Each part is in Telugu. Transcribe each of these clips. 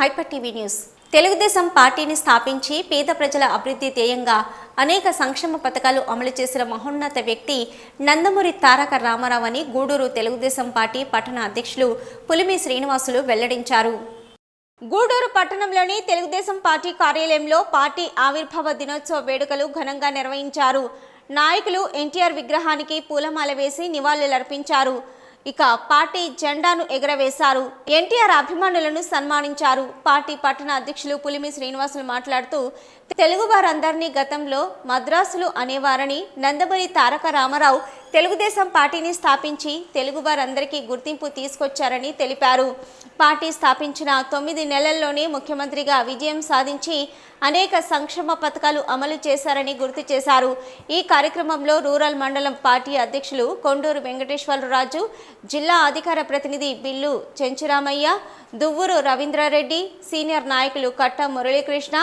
Hyper TV news. తెలుగుదేశం పార్టీని స్థాపించి పేద ప్రజల అభివృద్ధి ధ్యేయంగా అనేక సంక్షేమ పథకాలు అమలు చేసిన మహోన్నత వ్యక్తి నందమూరి తారక రామారావు అని గూడూరు తెలుగుదేశం పార్టీ పట్టణ అధ్యక్షులు పులిమి శ్రీనివాసులు వెల్లడించారు. గూడూరు పట్టణంలోని తెలుగుదేశం పార్టీ కార్యాలయంలో పార్టీ ఆవిర్భావ దినోత్సవ వేడుకలు ఘనంగా నిర్వహించారు. నాయకులు ఎన్టీఆర్ విగ్రహానికి పూలమాల వేసి నివాళులర్పించారు. ఇక పార్టీ జెండాను ఎగరవేశారు. ఎన్టీఆర్ అభిమానులను సన్మానించారు. పార్టీ పట్టణ అధ్యక్షులు పులిమి శ్రీనివాసులు మాట్లాడుతూ తెలుగు వారందరినీ గతంలో మద్రాసులు అనేవారని నందమూరి తారక రామారావు తెలుగుదేశం పార్టీని స్థాపించి తెలుగు వారందరికీ గుర్తింపు తీసుకొచ్చారని తెలిపారు. పార్టీ స్థాపించిన 9 నెలల్లోనే ముఖ్యమంత్రిగా విజయం సాధించి అనేక సంక్షేమ పథకాలు అమలు చేశారని గుర్తు చేశారు. ఈ కార్యక్రమంలో రూరల్ మండలం పార్టీ అధ్యక్షులు కొండూరు వెంకటేశ్వరరాజు, జిల్లా అధికార ప్రతినిధి బిల్లు చెంచురామయ్య, దువ్వూరు రవీంద్రారెడ్డి, సీనియర్ నాయకులు Katta Muralikrishna,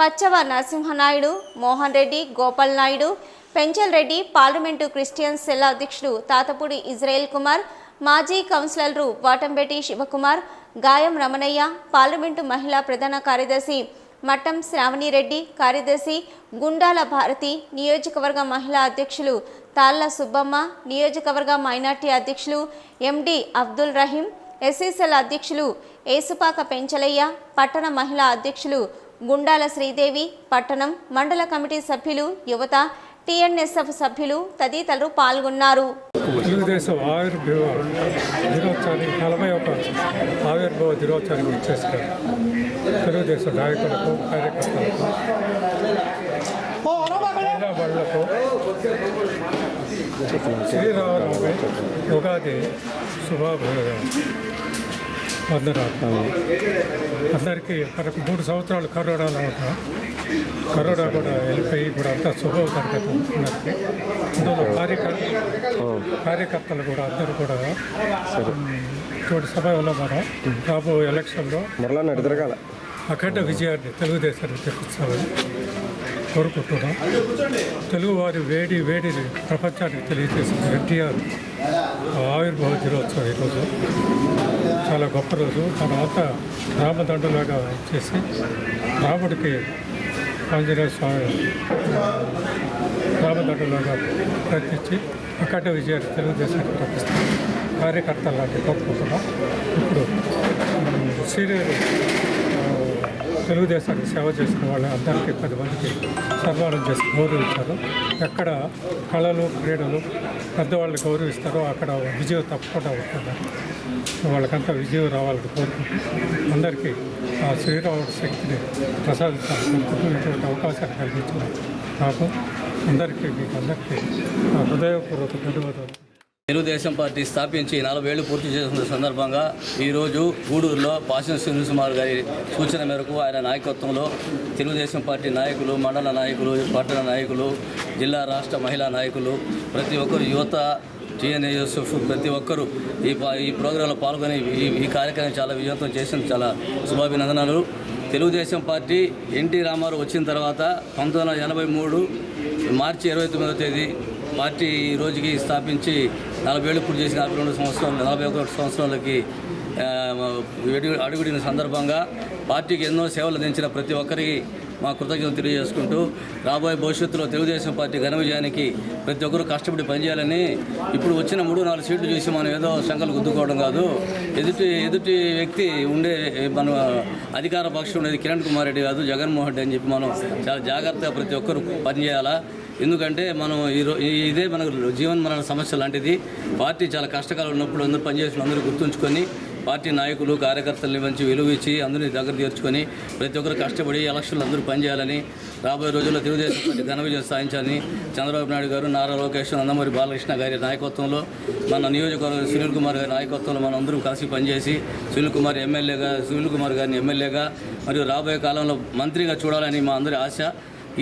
Pachava Narasimha Naidu, Mohan Reddy, Gopal Naidu, Penchal Reddy, parliament Christian cell అధ్యక్షుడు తాతపూడి ఇజ్రాయెల్ కుమార్, మాజీ కౌన్సిలర్లు వాటంబెట్టి శివకుమార్, గాయం రమణయ్య, పార్లమెంటు మహిళా ప్రధాన కార్యదర్శి మట్టం శ్రావణిరెడ్డి, కార్యదర్శి గుండాల భారతి, నియోజకవర్గ మహిళా అధ్యక్షులు తాళ్ల సుబ్బమ్మ, నియోజకవర్గ మైనార్టీ అధ్యక్షులు ఎండి అబ్దుల్ రహీం, ఎస్సీసెల్ అధ్యక్షులు ఏసుపాక పెంచలయ్య, పట్టణ మహిళా అధ్యక్షులు గుండాల శ్రీదేవి, పట్టణం మండల కమిటీ సభ్యులు, యువత, టీఎన్ఎస్ఎఫ్ సభ్యులు తదితరులు పాల్గొన్నారు. తెలుగుదేశం ఆవిర్భావ దినోత్సవానికి 41వ ఆవిర్భావ దినోత్సవానికి వచ్చేసారు. తెలుగుదేశం నాయకులకు, కార్యకర్తలకు, మహిళాబడులకు శ్రీరామనవమి ఉగాది వందనాలు. అందరికీ మనకు 3 సంవత్సరాలు కరోనాలో ఉంటాం. కరోనా కూడా వెళ్ళిపోయి ఇప్పుడు అంతా శుభోదరికి అందరికీ. అందులో కార్యకర్తలు కూడా అందరూ కూడా ఇటువంటి సమయంలో మనం రాబోయే ఎలక్షన్లో అఖండ విజయాన్ని తెలుగుదేశాన్ని తెప్పించాలని కోరుకుంటున్నాం. తెలుగువారి వేడిని ప్రపంచానికి తెలియజేసిన ఎన్టీఆర్ ఆవిర్భావ దినోత్సవం ఈరోజు చాలా గొప్ప రోజు. తర్వాత రామదండులాగా చేసి రాముడికి ఆంజనేయ స్వామి రామదండులాగా ప్రయత్నించి అఖండ విజయాన్ని తెలుగుదేశానికి ప్రకటిస్తాం. కార్యకర్తలు లాంటి కోరుకుంటున్నాం. ఇప్పుడు సీనియర్ తెలుగుదేశానికి సేవ చేసిన వాళ్ళు అందరికీ 10 మందికి సన్మానం చేసి గౌరవించారు. ఎక్కడ కళలు, క్రీడలు పెద్దవాళ్ళని గౌరవిస్తారో అక్కడ విజయం తప్పకుండా ఉంటున్నారు. వాళ్ళకంతా విజయం రావాలని కోరుకుంటూ అందరికీ ఆ శ్రీరాముడి శక్తిని ప్రసాదించాలని ఇటువంటి అవకాశాన్ని కల్పించిన నాకు అందరికీ మీకు అందరికీ హృదయపూర్వక ధన్యవాదాలు. తెలుగుదేశం పార్టీ స్థాపించి 40 ఏళ్లు పూర్తి చేసిన సందర్భంగా ఈరోజు గూడూరులో పాసిన శ్రీనివాసులు గారి సూచన మేరకు ఆయన నాయకత్వంలో తెలుగుదేశం పార్టీ నాయకులు, మండల నాయకులు, పట్టణ నాయకులు, జిల్లా రాష్ట్ర మహిళా నాయకులు, ప్రతి ఒక్కరు, యువత, టీఎన్ఎస్ఎఫ్ ప్రతి ఒక్కరూ ఈ ప్రోగ్రాంలో పాల్గొని ఈ కార్యక్రమం చాలా విజయవంతం చేసిన చాలా శుభాభినందనలు. తెలుగుదేశం పార్టీ ఎన్టీ రామారావు వచ్చిన తర్వాత 1983 మార్చి 29వ తేదీ పార్టీ ఈ రోజుకి స్థాపించి 40 ఏళ్ళు పూర్తి చేసిన 41 సంవత్సరాలకి అడుగుడిన సందర్భంగా పార్టీకి ఎన్నో సేవలు అందించిన ప్రతి ఒక్కరికి మా కృతజ్ఞతలు తెలియజేసుకుంటూ రాబోయే భవిష్యత్తులో తెలుగుదేశం పార్టీ ఘన విజయానికి ప్రతి ఒక్కరూ కష్టపడి పనిచేయాలని, ఇప్పుడు వచ్చిన 3-4 సీట్లు చూసి మనం ఏదో సంకలు గుద్దుకోవడం కాదు. ఎదుటి వ్యక్తి ఉండే మన అధికార పక్షం ఉండేది కిరణ్ కుమార్ రెడ్డి కాదు, జగన్మోహన్ రెడ్డి అని చెప్పి మనం చాలా జాగ్రత్తగా ప్రతి ఒక్కరు పనిచేయాలా. ఎందుకంటే మనం ఇదే మనకు జీవన్మరణ సమస్య లాంటిది. పార్టీ చాలా కష్టకాలం ఉన్నప్పుడు అందరూ పనిచేసిన అందరూ గుర్తుంచుకొని పార్టీ నాయకులు, కార్యకర్తలని మంచి విలువ ఇచ్చి అందరినీ దగ్గర తీర్చుకొని ప్రతి ఒక్కరు కష్టపడి ఎలక్షన్లు అందరూ పనిచేయాలని, రాబోయే రోజుల్లో తెలుగుదేశం పార్టీ ఘన విజయం సాధించాలని చంద్రబాబు నాయుడు గారు, నారా లోకేష్, నందమూరి బాలకృష్ణ గారి నాయకత్వంలో, మన నియోజకవర్గం సునీల్ కుమార్ గారి నాయకత్వంలో మనం అందరూ కలిసి పనిచేసి సునీల్ కుమార్ గారిని ఎమ్మెల్యేగా మరియు రాబోయే కాలంలో మంత్రిగా చూడాలని మా అందరి ఆశ.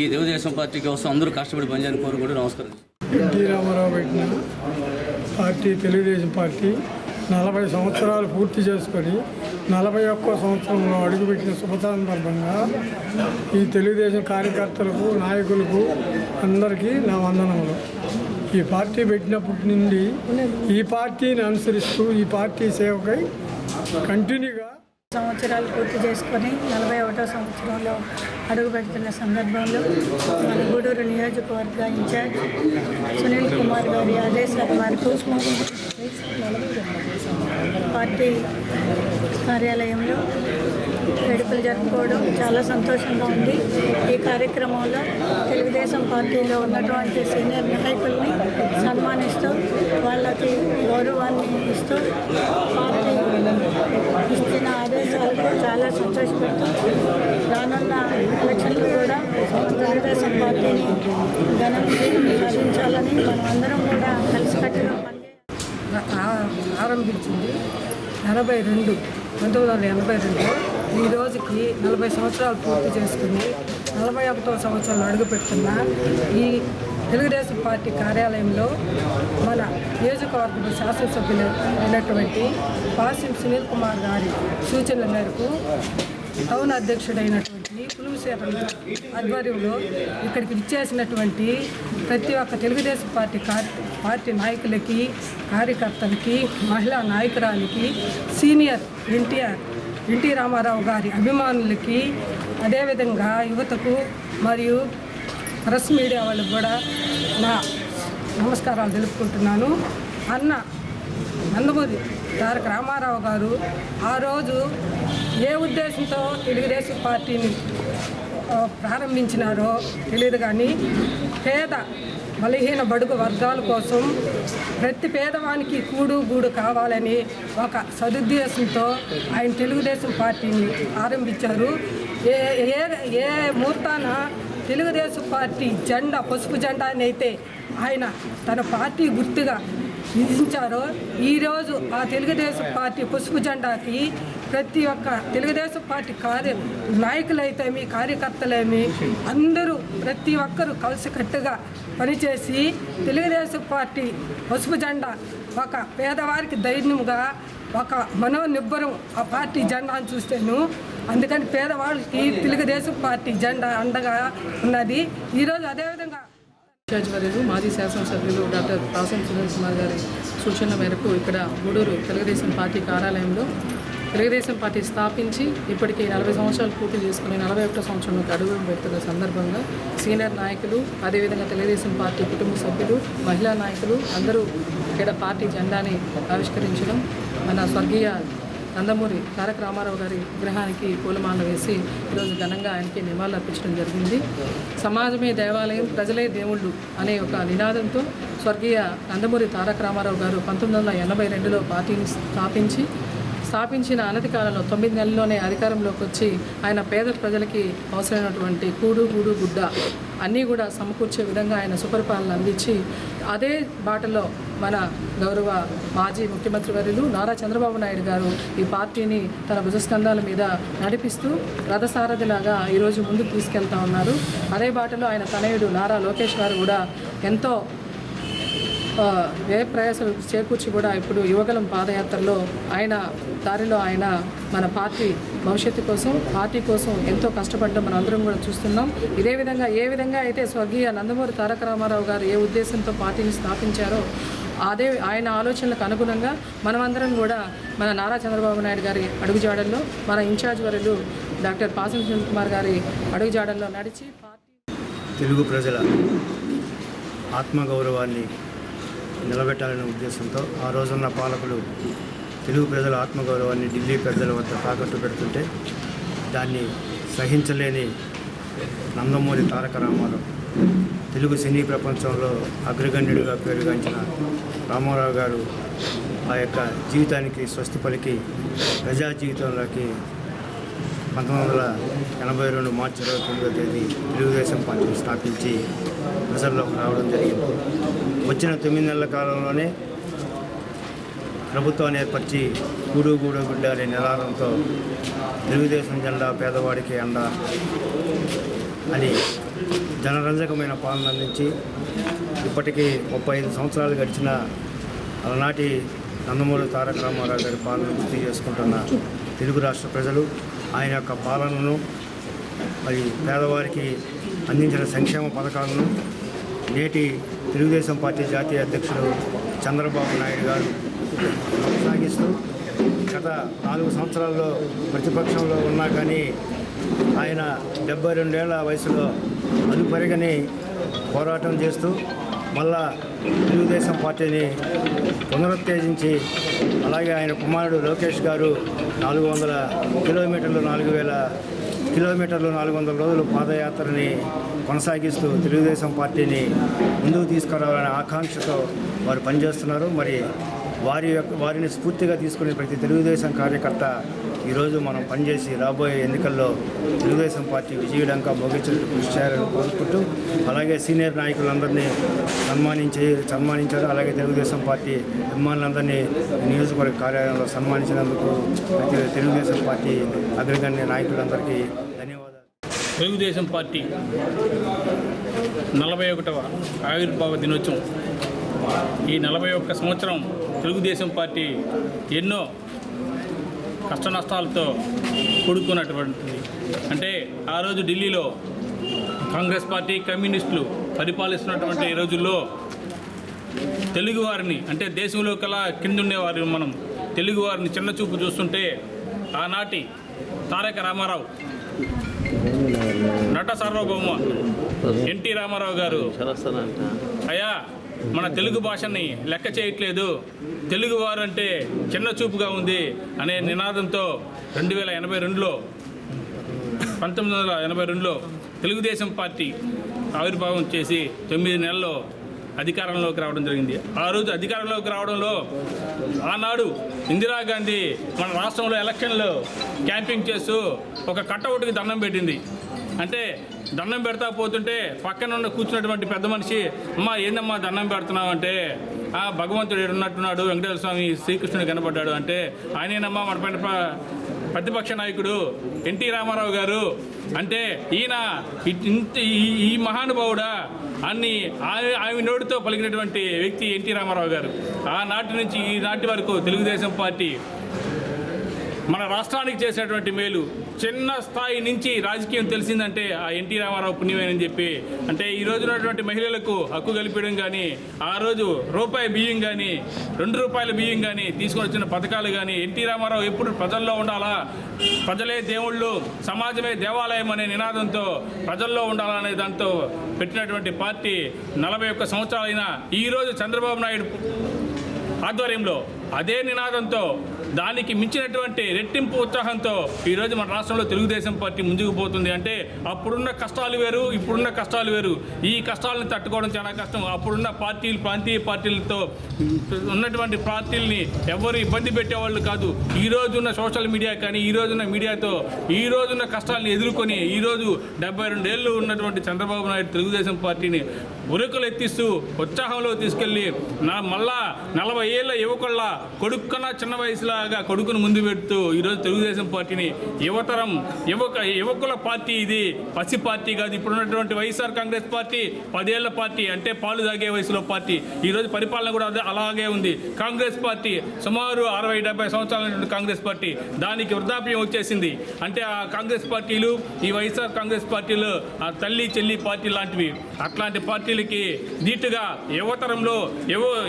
ఈ తెలుగుదేశం పార్టీ కోసం అందరూ కష్టపడి పనిచేయాలని కోరుకుంటూ నమస్కారం. ఎన్టీ రామారావు పెట్టిన పార్టీ తెలుగుదేశం పార్టీ 40 సంవత్సరాలు పూర్తి చేసుకొని 41వ సంవత్సరంలో అడుగుపెట్టిన శుభ సందర్భంగా ఈ తెలుగుదేశం కార్యకర్తలకు, నాయకులకు అందరికీ నా వందనములు. ఈ పార్టీ పెట్టినప్పటి నుండి ఈ పార్టీని అనుసరిస్తూ ఈ పార్టీ సేవకై కంటిన్యూగా సంవత్సరాలు పూర్తి చేసుకొని 41వ సంవత్సరంలో అడుగుపెడుతున్న సందర్భంలో మన గూడూరు నియోజకవర్గ ఇన్ఛార్జ్ సునీల్ కుమార్ గారి ఆదేశాల మేరకు పార్టీ కార్యాలయంలో వేడుకలు జరుపుకోవడం చాలా సంతోషంగా ఉంది. ఈ కార్యక్రమంలో తెలుగుదేశం పార్టీలో ఉన్నటువంటి సీనియర్ నాయకుల్ని సన్మానిస్తూ వాళ్ళకి గౌరవాన్ని ఇస్తూ పార్టీ ఇచ్చిన ఆదేశాలకు చాలా సంతోషపడుతూ రానున్న ఎలక్షన్లు కూడా తెలుగుదేశం పార్టీని ఘనంగా సాధించాలని మనం అందరం కూడా కలిసికట్టుగా ఆరంభించింది 1982 ఈ రోజుకి 40 సంవత్సరాలు పూర్తి చేసుకుని 41వ సంవత్సరంలో అడుగుపెడుతున్న ఈ తెలుగుదేశం పార్టీ కార్యాలయంలో మన నియోజకవర్గ శాసనసభ్యులు అయినటువంటి పాసిం సునీల్ కుమార్ గారి సూచనల మేరకు టౌన్ అధ్యక్షుడైనటువంటి పులుసేర ఆధ్వర్యంలో ఇక్కడికి విచ్చేసినటువంటి ప్రతి ఒక్క తెలుగుదేశం పార్టీ నాయకులకి, కార్యకర్తలకి, మహిళా నాయకురాలకి, సీనియర్ ఎన్టీ రామారావు గారి అభిమానులకి, అదేవిధంగా యువతకు మరియు ప్రెస్ మీడియా వాళ్ళకు కూడా నా నమస్కారాలు తెలుపుకుంటున్నాను. అన్న నందమూరి తారక రామారావు గారు ఆ రోజు ఏ ఉద్దేశంతో తెలుగుదేశం పార్టీని ప్రారంభించినారో తెలియదు, కానీ పేద బలహీన బడుగు వర్గాల కోసం ప్రతి పేదవానికి కూడు గూడు కావాలని ఒక సదుద్దేశంతో ఆయన తెలుగుదేశం పార్టీని ఆరంభించారు. ఏ ముహూర్తాన తెలుగుదేశం పార్టీ జెండా పసుపు జెండాని అయితే ఆయన తన పార్టీ గుర్తుగా విధించారో ఈరోజు ఆ తెలుగుదేశం పార్టీ పసుపు జెండాకి ప్రతి ఒక్క తెలుగుదేశం పార్టీ నాయకులైతేమి, కార్యకర్తలేమి అందరూ ప్రతి ఒక్కరూ కలిసికట్టుగా పనిచేసి తెలుగుదేశం పార్టీ పసుపు జెండా ఒక పేదవారికి ధైర్యంగా ఒక మనోనిబ్బరం ఆ పార్టీ జెండాను చూస్తేను. అందుకని పేదవాళ్ళకి తెలుగుదేశం పార్టీ జెండా అండగా ఉన్నది. ఈరోజు అదేవిధంగా వర్యులు మాజీ శాసనసభ్యులు డాక్టర్ పాసిం సునీల్ కుమార్ గారి సూచనల మేరకు ఇక్కడ గూడూరు తెలుగుదేశం పార్టీ కార్యాలయంలో తెలుగుదేశం పార్టీ స్థాపించి ఇప్పటికీ 40 సంవత్సరాలు పూర్తి చేసుకుని 41వ సంవత్సరంలోకి అడుగు పెడుతున్న సందర్భంగా సీనియర్ నాయకులు, అదేవిధంగా తెలుగుదేశం పార్టీ కుటుంబ సభ్యులు, మహిళా నాయకులు అందరూ ఇక్కడ పార్టీ జెండాని ఆవిష్కరించడం, మన స్వర్గీయ నందమూరి తారక రామారావు గారి విగ్రహానికి పూలమాల వేసి ఈరోజు ఘనంగా ఆయనకి నివాళులు అర్పించడం జరిగింది. సమాజమే దేవాలయం, ప్రజలే దేవుళ్ళు అనే ఒక నినాదంతో స్వర్గీయ నందమూరి తారక రామారావు గారు 1982లో పార్టీని స్థాపించిన అనతి కాలంలో 9 నెలల్లోనే అధికారంలోకి వచ్చి ఆయన పేద ప్రజలకి అవసరమైనటువంటి కూడు గూడు గుడ్డ అన్నీ కూడా సమకూర్చే విధంగా ఆయన సుపరిపాలన అందించి అదే బాటలో మన గౌరవ మాజీ ముఖ్యమంత్రి వర్యులు నారా చంద్రబాబు నాయుడు గారు ఈ పార్టీని తన భుజస్కంధాల మీద నడిపిస్తూ రథసారథిలాగా ఈరోజు ముందుకు తీసుకెళ్తా ఉన్నారు. అదే బాటలో ఆయన తనయుడు నారా లోకేష్ గారు కూడా ఎంతో ప్రయాసాలు చేకూర్చి కూడా ఇప్పుడు యువగలం పాదయాత్రలో ఆయన దారిలో ఆయన మన పార్టీ భవిష్యత్తు కోసం, పార్టీ కోసం ఎంతో కష్టపడడం మనం అందరం కూడా చూస్తున్నాం. ఇదే విధంగా ఏ విధంగా అయితే స్వర్గీయ నందమూరి తారక రామారావు గారు ఏ ఉద్దేశంతో పార్టీని స్థాపించారో అదే ఆయన ఆలోచనలకు అనుగుణంగా మనమందరం కూడా మన నారా చంద్రబాబు నాయుడు గారి అడుగుజాడల్లో, మన ఇన్ఛార్జ్ వర్యులు డాక్టర్ పాసిం సునీల్ కుమార్ గారి అడుగుజాడల్లో నడిచి తెలుగు ప్రజల ఆత్మగౌరవాన్ని నిలబెట్టాలనే ఉద్దేశంతో ఆ రోజున్న పాలకులు తెలుగు ప్రజల ఆత్మగౌరవాన్ని ఢిల్లీ పెద్దల వద్ద తాకట్టు పెడుతుంటే దాన్ని సహించలేని నందమూరి తారక రామారావు, తెలుగు సినీ ప్రపంచంలో అగ్రగణ్యుడిగా పేరుగాంచిన రామారావు గారు ఆ యొక్క జీవితానికి స్వస్తి పలికి ప్రజా జీవితంలోకి 1982 మార్చి 29వ తేదీ తెలుగుదేశం పార్టీని స్థాపించి ప్రజల్లోకి రావడం జరిగింది. వచ్చిన 9 నెలల కాలంలోనే ప్రభుత్వాన్ని ఏర్పరిచి గూడు గూడు గుడ్డ అనే నినాదంతో తెలుగుదేశం జెండా పేదవాడికి అండ అని జనరంజకమైన పాలన అందించి ఇప్పటికీ 35 సంవత్సరాలు గడిచిన అలనాటి నందమూరి తారక రామారావు గారి పాలన గుర్తు చేసుకుంటున్న తెలుగు రాష్ట్ర ప్రజలు ఆయన యొక్క పాలనను మరి పేదవారికి అందించిన సంక్షేమ పథకాలను నేటి తెలుగుదేశం పార్టీ జాతీయ అధ్యక్షుడు చంద్రబాబు నాయుడు గారు కొనసాగిస్తూ గత 4 సంవత్సరాల్లో ప్రతిపక్షంలో ఉన్నా కానీ ఆయన 72 ఏళ్ల వయసులో అదుపరిగని పోరాటం చేస్తూ మళ్ళా తెలుగుదేశం పార్టీని పునరుత్తేజించి అలాగే ఆయన కుమారుడు లోకేష్ గారు 400 కిలోమీటర్లు 4000 కిలోమీటర్లు 400 రోజులు పాదయాత్రని కొనసాగిస్తూ తెలుగుదేశం పార్టీని ముందుకు తీసుకురావాలనే ఆకాంక్షతో వారు పనిచేస్తున్నారు. మరి వారిని స్ఫూర్తిగా తీసుకునే ప్రతి తెలుగుదేశం కార్యకర్త ఈరోజు మనం పనిచేసి రాబోయే ఎన్నికల్లో తెలుగుదేశం పార్టీ విజయడంగా మోగించేందుకు కృషి చేయాలని కోరుకుంటూ అలాగే సీనియర్ నాయకులందరినీ సన్మానించారు. అలాగే తెలుగుదేశం పార్టీ అభిమానులందరినీ నియోజకవర్గ కార్యాలయంలో సన్మానించినందుకు ప్రతి తెలుగుదేశం పార్టీ అగ్రగణ్య నాయకులందరికీ ధన్యవాదాలు. తెలుగుదేశం పార్టీ 41వ ఆవిర్భావ దినోత్సవం. ఈ 41 సంవత్సరం తెలుగుదేశం పార్టీ ఎన్నో కష్ట నష్టాలతో కూడుకున్నటువంటిది. అంటే ఆ రోజు ఢిల్లీలో కాంగ్రెస్ పార్టీ కమ్యూనిస్టులు పరిపాలిస్తున్నటువంటి ఈ రోజుల్లో తెలుగువారిని అంటే దేశంలో కల్లా కిందుండేవారు మనం తెలుగువారిని చిన్న చూపు చూస్తుంటే ఆనాటి తారక రామారావు, నట సార్వభౌమ ఎన్టీ రామారావు గారు అయ్యా మన తెలుగు భాషని లెక్క చేయట్లేదు, తెలుగువారు అంటే చిన్న చూపుగా ఉంది అనే నినాదంతో 1982లో తెలుగుదేశం పార్టీ ఆవిర్భావం చేసి 9 నెలల్లో అధికారంలోకి రావడం జరిగింది. ఆ రోజు అధికారంలోకి రావడంలో ఆనాడు ఇందిరాగాంధీ మన రాష్ట్రంలో ఎలక్షన్లో క్యాంపింగ్ చేస్తూ ఒక కటౌట్కి దండం పెట్టింది. అంటే దండం పెడతా పోతుంటే పక్కన ఉన్న కూర్చున్నటువంటి పెద్ద మనిషి, అమ్మా ఏందమ్మా దండం పెడుతున్నావు అంటే, భగవంతుడు ఉన్నట్టున్నాడు, వెంకటేశ్వర స్వామి శ్రీకృష్ణుడు కనపడ్డాడు అంటే, ఆయనేనమ్మా మన పైన ప్రతిపక్ష నాయకుడు ఎన్టీ రామారావు గారు అంటే ఈయన ఈ మహానుభావుడా అన్ని ఆమె నోటితో పలికినటువంటి వ్యక్తి ఎన్టీ రామారావు గారు. ఆనాటి నుంచి ఈనాటి వరకు తెలుగుదేశం పార్టీ మన రాష్ట్రానికి చేసేటువంటి మేలు చిన్న స్థాయి నుంచి రాజకీయం తెలిసిందంటే ఆ ఎన్టీ రామారావు పుణ్యమేనని చెప్పి, అంటే ఈ రోజు ఉన్నటువంటి మహిళలకు హక్కు కల్పించడం కానీ, ఆ రోజు రూపాయి బియ్యం కానీ 2 రూపాయల బియ్యం కానీ తీసుకొని వచ్చిన పథకాలు కానీ, ఎన్టీ రామారావు ఎప్పుడు ప్రజల్లో ఉండాలా, ప్రజలే దేవుళ్ళు, సమాజమే దేవాలయం అనే నినాదంతో ప్రజల్లో ఉండాలనే దాంతో పెట్టినటువంటి పార్టీ 41 సంవత్సరాలైనా ఈరోజు చంద్రబాబు నాయుడు ఆధ్వర్యంలో అదే నినాదంతో దానికి మించినటువంటి రెట్టింపు ఉత్సాహంతో ఈరోజు మన రాష్ట్రంలో తెలుగుదేశం పార్టీ ముందుకు పోతుంది. అంటే అప్పుడున్న కష్టాలు వేరు, ఇప్పుడున్న కష్టాలు వేరు. ఈ కష్టాలను తట్టుకోవడం చాలా కష్టం. అప్పుడున్న పార్టీలు, ప్రాంతీయ పార్టీలతో ఉన్నటువంటి పార్టీలని ఎవరు ఇబ్బంది పెట్టేవాళ్ళు కాదు. ఈ రోజున్న సోషల్ మీడియా కానీ, ఈ రోజున్న మీడియాతో ఈ రోజున్న కష్టాలను ఎదుర్కొని ఈరోజు 72 ఏళ్ళు ఉన్నటువంటి చంద్రబాబు నాయుడు తెలుగుదేశం పార్టీని ఉరుకులు ఎత్తిస్తూ ఉత్సాహంలో తీసుకెళ్ళి మళ్ళా 40 ఏళ్ళ యువకుల కొడుకున్న చిన్న వయసులాగా కొడుకును ముందు పెడుతూ ఈరోజు తెలుగుదేశం పార్టీని యువతరం యువకుల పార్టీ, ఇది పసి పార్టీ కాదు. ఇప్పుడున్నటువంటి వైఎస్ఆర్ కాంగ్రెస్ పార్టీ 10 ఏళ్ల పార్టీ, అంటే పాలు తాగే వయసులో పార్టీ. ఈరోజు పరిపాలన కూడా అలాగే ఉంది. కాంగ్రెస్ పార్టీ సుమారు 60-70 సంవత్సరాల కాంగ్రెస్ పార్టీ, దానికి వృద్ధాప్యం వచ్చేసింది. అంటే ఆ కాంగ్రెస్ పార్టీలు, ఈ వైఎస్ఆర్ కాంగ్రెస్ పార్టీలు ఆ తల్లి చెల్లి పార్టీ లాంటివి. అట్లాంటి పార్టీలకి ధీటుగా యువతరంలో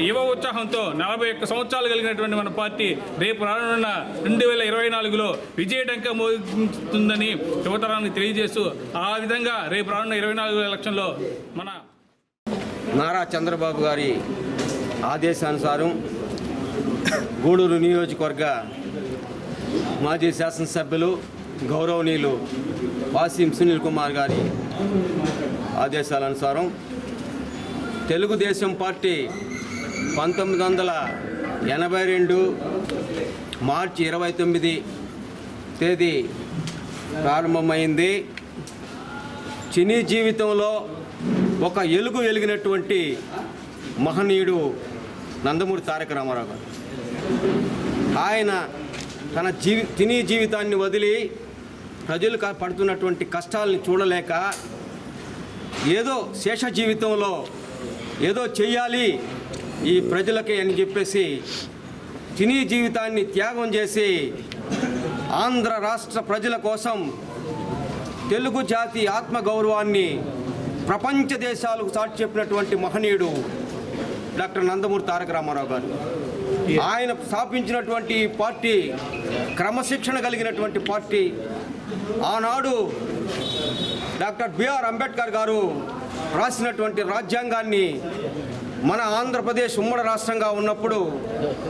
యువ ఉత్సాహంతో 41 సంవత్సరాలు కలిగినటువంటి మన పార్టీ రేపు రానున్న 2024లో విజయడంకా మోగుతుందని యువతరానికి తెలియజేస్తూ, ఆ విధంగా రేపు రానున్న 24 ఎలక్షన్లో మన నారా చంద్రబాబు గారి ఆదేశానుసారం గూడూరు నియోజకవర్గ మాజీ శాసనసభ్యులు గౌరవనీయులు వాసిం సునీల్ కుమార్ గారి ఆదేశాలనుసారం తెలుగుదేశం పార్టీ 1982 మార్చి 29 తేదీ ప్రారంభమైంది. చినీ జీవితంలో ఒక వెలిగినటువంటి మహనీయుడు నందమూరి తారక రామారావు గారు. ఆయన తన చినీ జీవితాన్ని వదిలి ప్రజలు పడుతున్నటువంటి కష్టాలని చూడలేక ఏదో శేష జీవితంలో ఏదో చెయ్యాలి ఈ ప్రజలకి అని చెప్పేసి చినీ జీవితాన్ని త్యాగం చేసి ఆంధ్ర రాష్ట్ర ప్రజల కోసం తెలుగు జాతి ఆత్మగౌరవాన్ని ప్రపంచ దేశాలకు చాటి చెప్పినటువంటి మహనీయుడు డాక్టర్ నందమూరి తారక రామారావు గారు. ఆయన స్థాపించినటువంటి పార్టీ క్రమశిక్షణ కలిగినటువంటి పార్టీ. ఆనాడు డాక్టర్ బిఆర్ అంబేద్కర్ గారు రాసినటువంటి రాజ్యాంగాన్ని మన ఆంధ్రప్రదేశ్ ఉమ్మడి రాష్ట్రంగా ఉన్నప్పుడు